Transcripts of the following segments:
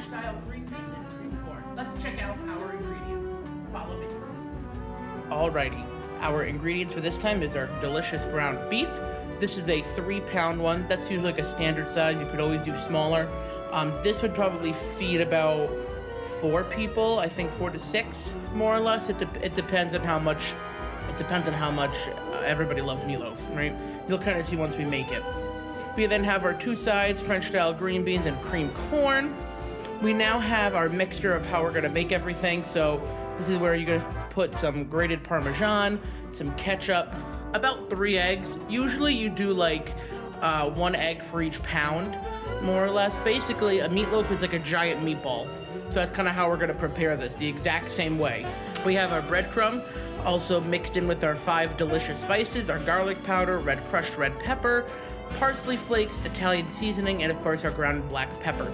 French-style green beans and cream corn. Let's check out our ingredients. Follow me. Alrighty, our ingredients for this time is our delicious ground beef. This is a 3-pound one. That's usually like a standard size. You could always do smaller. This would probably feed about 4 people. I think 4 to 6, more or less. It depends on how much. It depends on how much everybody loves meatloaf, right? You'll kind of see once we make it. We then have our 2 sides, French-style green beans and cream corn. We now have our mixture of how we're gonna make everything. So this is where you're gonna put some grated Parmesan, some ketchup, about 3 eggs. Usually you do like 1 egg for each pound, more or less. Basically, a meatloaf is like a giant meatball. So that's kind of how we're gonna prepare this, the exact same way. We have our breadcrumb, also mixed in with our 5 delicious spices, our garlic powder, crushed red pepper, parsley flakes, Italian seasoning, and of course our ground black pepper.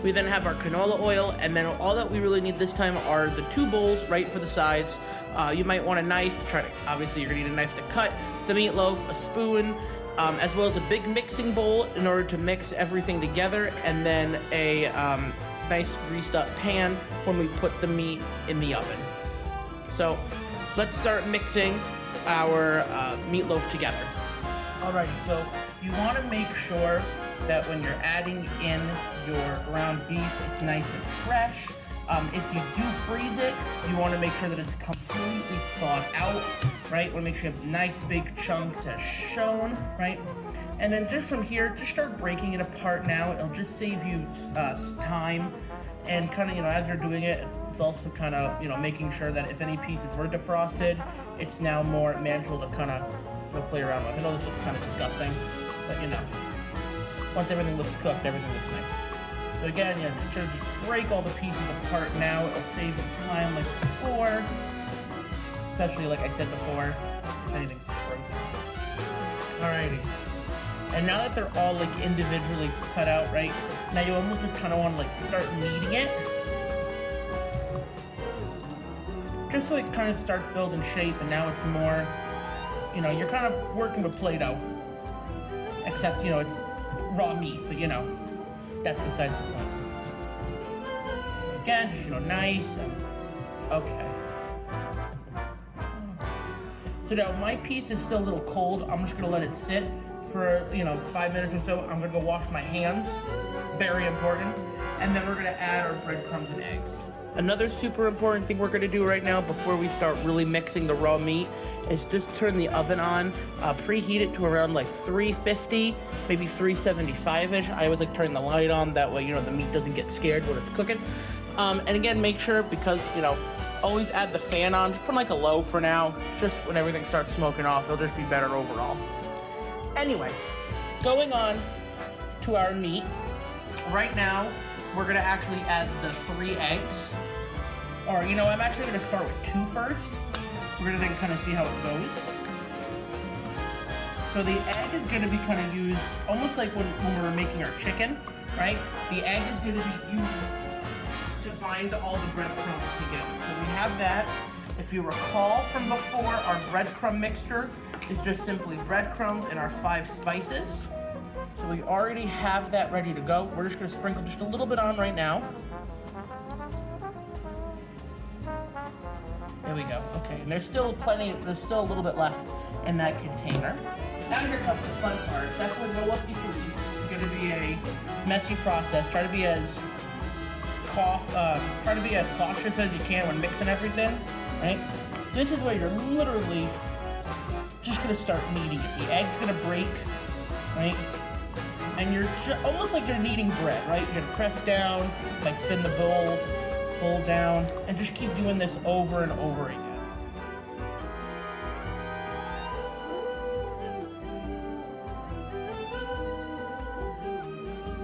We then have our canola oil, and then all that we really need this time are the 2 bowls right for the sides. You might want a knife, obviously you're gonna need a knife to cut the meatloaf, a spoon, as well as a big mixing bowl in order to mix everything together, and then a nice greased up pan when we put the meat in the oven. So let's start mixing our meatloaf together. Alrighty, so you want to make sure that when you're adding in your ground beef, it's nice and fresh. If you do freeze it, you want to make sure that it's completely thawed out, right? You want to make sure you have nice big chunks as shown, right? And then just from here, just start breaking it apart now. It'll just save you time. And kind of, as you're doing it, it's also kind of, making sure that if any pieces were defrosted, it's now more manageable to kind of play around with. I know this looks kind of disgusting, but once everything looks cooked, everything looks nice. So again, just break all the pieces apart now. It'll save you time like before, especially like I said before, if anything's frozen. Alrighty. And now that they're all like individually cut out, right? Now you almost just kind of want to like start kneading it. Just so it kind of start building shape, and now it's more, you're kind of working with Play-Doh. Except, it's raw meat, but that's besides the point. Again, nice and okay. So now my piece is still a little cold. I'm just gonna let it sit for 5 minutes or so. I'm gonna go wash my hands, very important, and then we're gonna add our breadcrumbs and eggs. Another super important thing we're gonna do right now before we start really mixing the raw meat is just turn the oven on, preheat it to around like 350, maybe 375-ish. I always like turning the light on, that way the meat doesn't get scared when it's cooking. And again, make sure, because always add the fan on, just put like a low for now, just when everything starts smoking off, it'll just be better overall. Anyway, going on to our meat. Right now, we're gonna actually add the 3 eggs. Or, I'm actually gonna start with 2 first. We're gonna then kind of see how it goes. So the egg is gonna be kind of used almost like when we were making our chicken, right? The egg is gonna be used to bind all the breadcrumbs together. So we have that. If you recall from before, our breadcrumb mixture is just simply breadcrumbs and our 5 spices. So we already have that ready to go. We're just gonna sprinkle just a little bit on right now. There we go, okay. And there's still a little bit left in that container. Now here comes the fun part. Definitely roll up these sleeves. It's gonna be a messy process. Try to be as cautious as you can when mixing everything, right? This is where you're literally just gonna start kneading it. The egg's gonna break, right? And you're almost like you're kneading bread, right? You're gonna press down, like spin the bowl, fold down, and just keep doing this over and over again.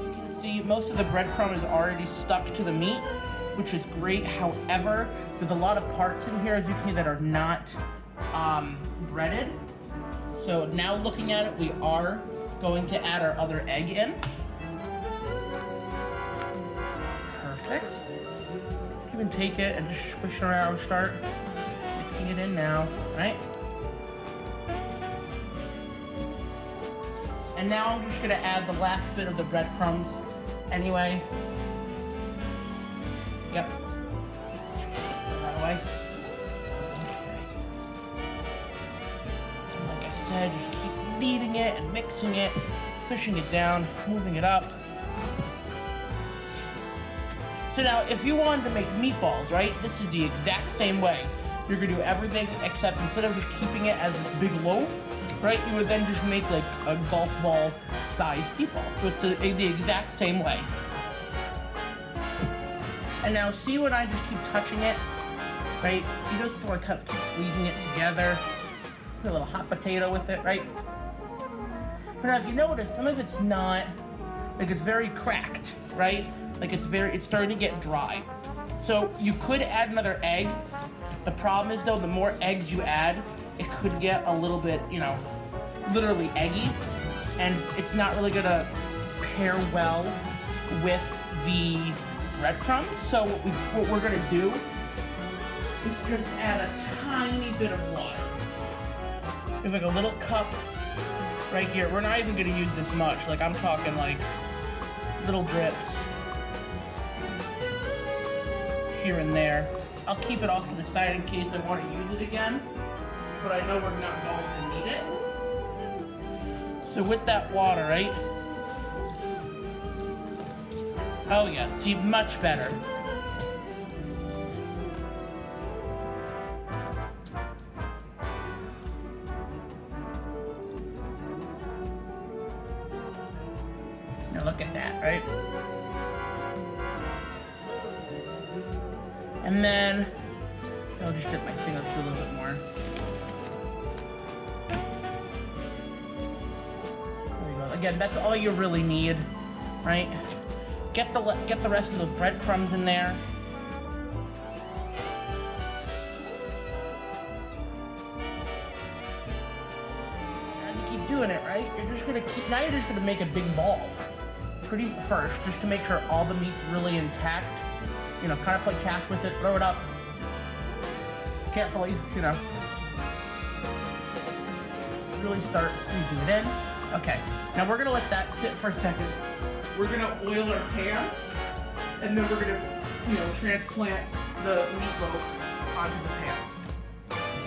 You can see most of the breadcrumb is already stuck to the meat, which is great. However, there's a lot of parts in here, as you can see, that are not breaded. So now looking at it, we are going to add our other egg in. Perfect. You can take it and just push it around, start mixing it in now, right? And now I'm just gonna add the last bit of the breadcrumbs anyway. Yep. Put that away. Okay. Like I said, just keep kneading it and mixing it, pushing it down, moving it up. So now, if you wanted to make meatballs, right, this is the exact same way. You're gonna do everything except instead of just keeping it as this big loaf, right, you would then just make like a golf ball sized meatball. So it's the exact same way. And now see when I just keep touching it, right, you just sort of keep squeezing it together. Put a little hot potato with it, right? But now if you notice, some of it's not, like it's very cracked, right? Like it's starting to get dry. So you could add another egg. The problem is though, the more eggs you add, it could get a little bit, you know, literally eggy. And it's not really gonna pair well with the breadcrumbs. So what we're gonna do is just add a tiny bit of water. There's like a little cup right here. We're not even gonna use this much. Like I'm talking like little drips here and there. I'll keep it off to the side in case I want to use it again, but I know we're not going to need it. So with that water, right? Oh yeah, see, much better. Now look at that, right? And then I'll just dip my finger through a little bit more. There you go. Again, that's all you really need, right? Get the rest of those breadcrumbs in there. As you keep doing it, right? You're just gonna make a big ball. First, just to make sure all the meat's really intact. You know, kind of play catch with it, throw it up carefully, you know. Really start squeezing it in. Okay, now we're gonna let that sit for a second. We're gonna oil our pan, and then we're gonna, you know, transplant the meatloaf onto the pan.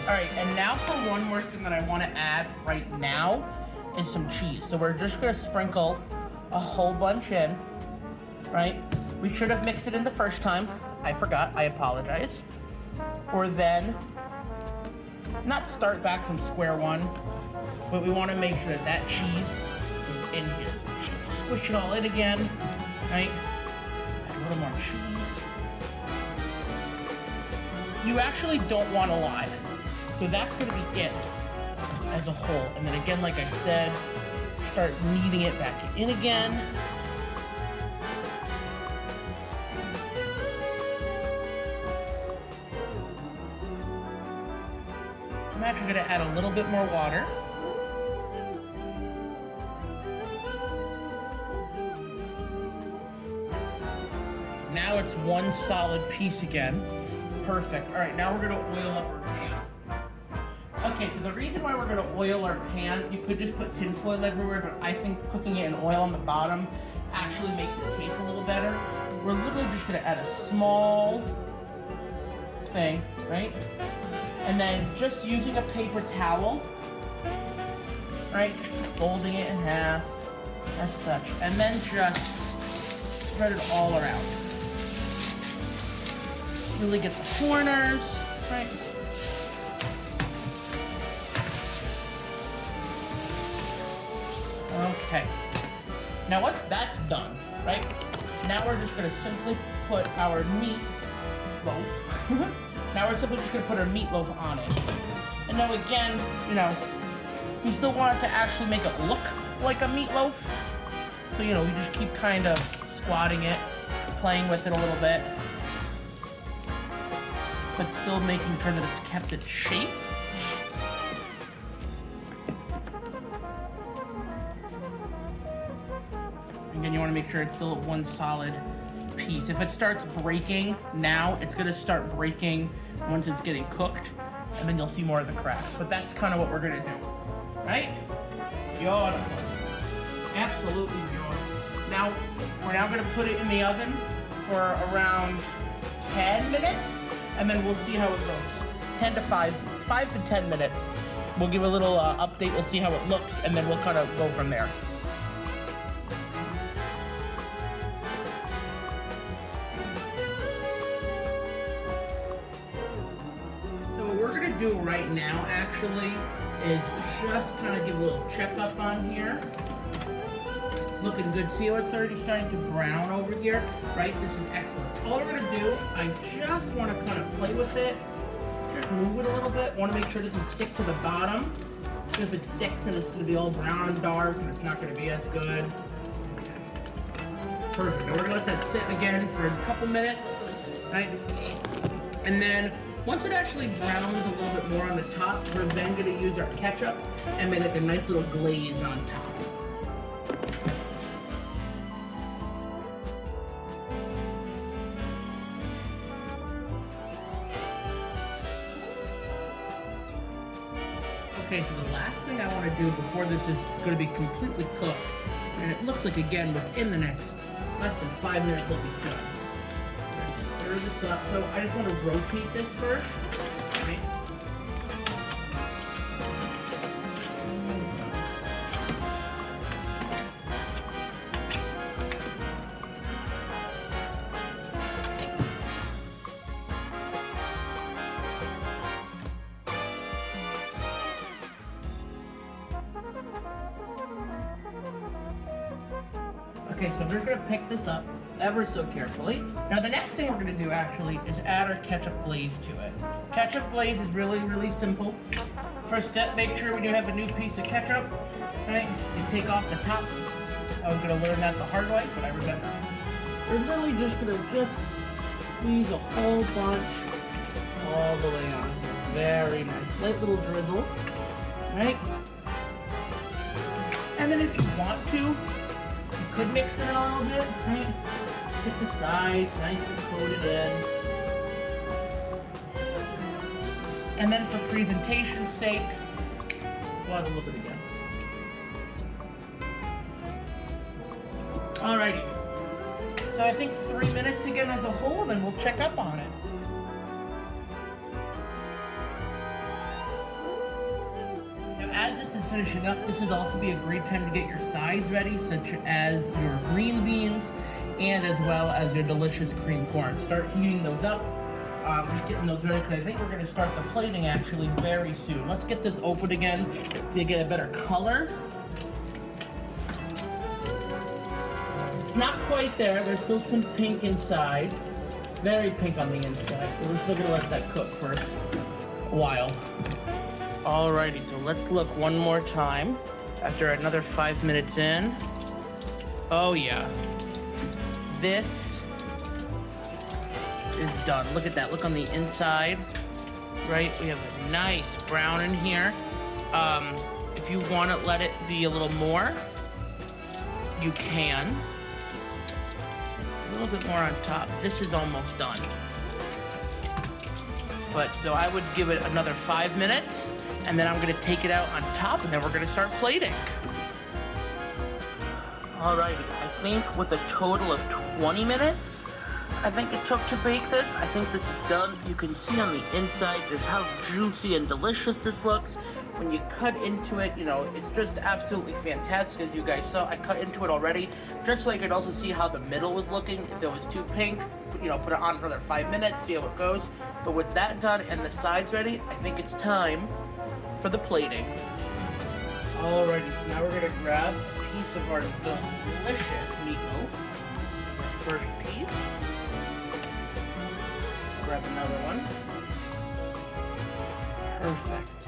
All right, and now for one more thing that I wanna add right now is some cheese. So we're just gonna sprinkle a whole bunch in, right? We should have mixed it in the first time. I forgot, I apologize. Or then, not start back from square one, but we wanna make sure that that cheese is in here. So squish it all in again, right? Add a little more cheese. You actually don't want a lot. So that's gonna be it as a whole. And then again, like I said, start kneading it back in again. I'm actually going to add a little bit more water. Now it's one solid piece again. Perfect. All right, now we're going to oil up our pan. Okay, so the reason why we're going to oil our pan, you could just put tinfoil everywhere, but I think cooking it in oil on the bottom actually makes it taste a little better. We're literally just going to add a small thing, right? And then just using a paper towel, right? Just folding it in half, as such. And then just spread it all around. Really get the corners, right? Okay. Now once that's done, right? Now we're just gonna simply put our meat loaf. Now we're simply just gonna put our meatloaf on it. And now again, you know, we still want it to actually make it look like a meatloaf. So, you know, we just keep kind of squatting it, playing with it a little bit, but still making sure that it's kept its shape. Again, you want to make sure it's still one solid piece. If it starts breaking now, it's going to start breaking once it's getting cooked, and then you'll see more of the cracks. But that's kind of what we're going to do, right? Beautiful. Absolutely beautiful. Now, we're now going to put it in the oven for around 10 minutes, and then we'll see how it goes. 10 to 5 to 10 minutes. We'll give a little update, we'll see how it looks, and then we'll kind of go from there. So what we're gonna do right now, actually, is just kind of give a little checkup on here. Looking good. See how it's already starting to brown over here, right? This is excellent. All we're gonna do, I just want to kind of play with it, move it a little bit. Want to make sure it doesn't stick to the bottom. Because if it sticks, then it's gonna be all brown and dark, and it's not gonna be as good. Perfect. Now we're gonna let that sit again for a couple minutes, right? And then once it actually browns a little bit more on the top, we're then gonna use our ketchup and make like a nice little glaze on top. Okay, so the last thing I want to do before this is going to be completely cooked, and it looks like, again, within the next less than 5 minutes it'll be done. Stir this up. So I just want to rotate this first, right? Okay, so we're gonna pick this up ever so carefully. Now the next thing we're gonna do actually is add our ketchup glaze to it. Ketchup glaze is really, really simple. First step, make sure when you have a new piece of ketchup, right, you take off the top. I was gonna learn that the hard way, but I remember. We're really just gonna squeeze a whole bunch all the way on. Very nice, light little drizzle, right? And then if you want to, you could mix it a little bit, right? Get the sides nice and coated in. And then for presentation's sake, we'll add a little bit again. Alrighty. So I think 3 minutes again as a whole, then we'll check up on it. As this is finishing up, this is also be a great time to get your sides ready, such as your green beans and as well as your delicious cream corn. Start heating those up. Just getting those ready because I think we're going to start the plating actually very soon. Let's get this open again to get a better color. It's not quite there. There's still some pink inside. Very pink on the inside. So we're still going to let that cook for a while. Alrighty, so let's look one more time after another 5 minutes in. Oh yeah. This is done. Look at that. Look on the inside. Right? We have a nice brown in here. If you want to let it be a little more, you can. A little bit more on top. This is almost done. But so I would give it another 5 minutes. And then I'm gonna take it out on top, and then we're gonna start plating. Alrighty, I think with a total of 20 minutes, I think it took to bake this. I think this is done. You can see on the inside just how juicy and delicious this looks. When you cut into it, you know, it's just absolutely fantastic. As you guys saw, I cut into it already, just so I could also see how the middle was looking. If it was too pink, you know, put it on for another 5 minutes, see how it goes. But with that done and the sides ready, I think it's time for the plating. Alrighty, so now we're gonna grab a piece of our delicious meatloaf. Our first piece. Grab another one. Perfect.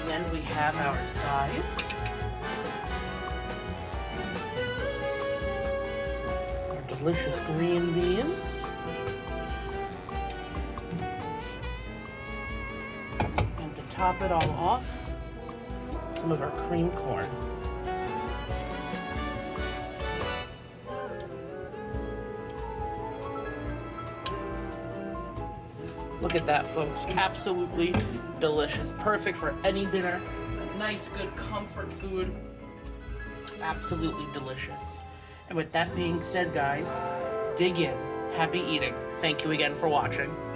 And then we have our sides. Our delicious green beans. Top it all off, some of our cream corn. Look at that, folks. Absolutely delicious. Perfect for any dinner. A nice, good comfort food. Absolutely delicious. And with that being said, guys, dig in. Happy eating. Thank you again for watching.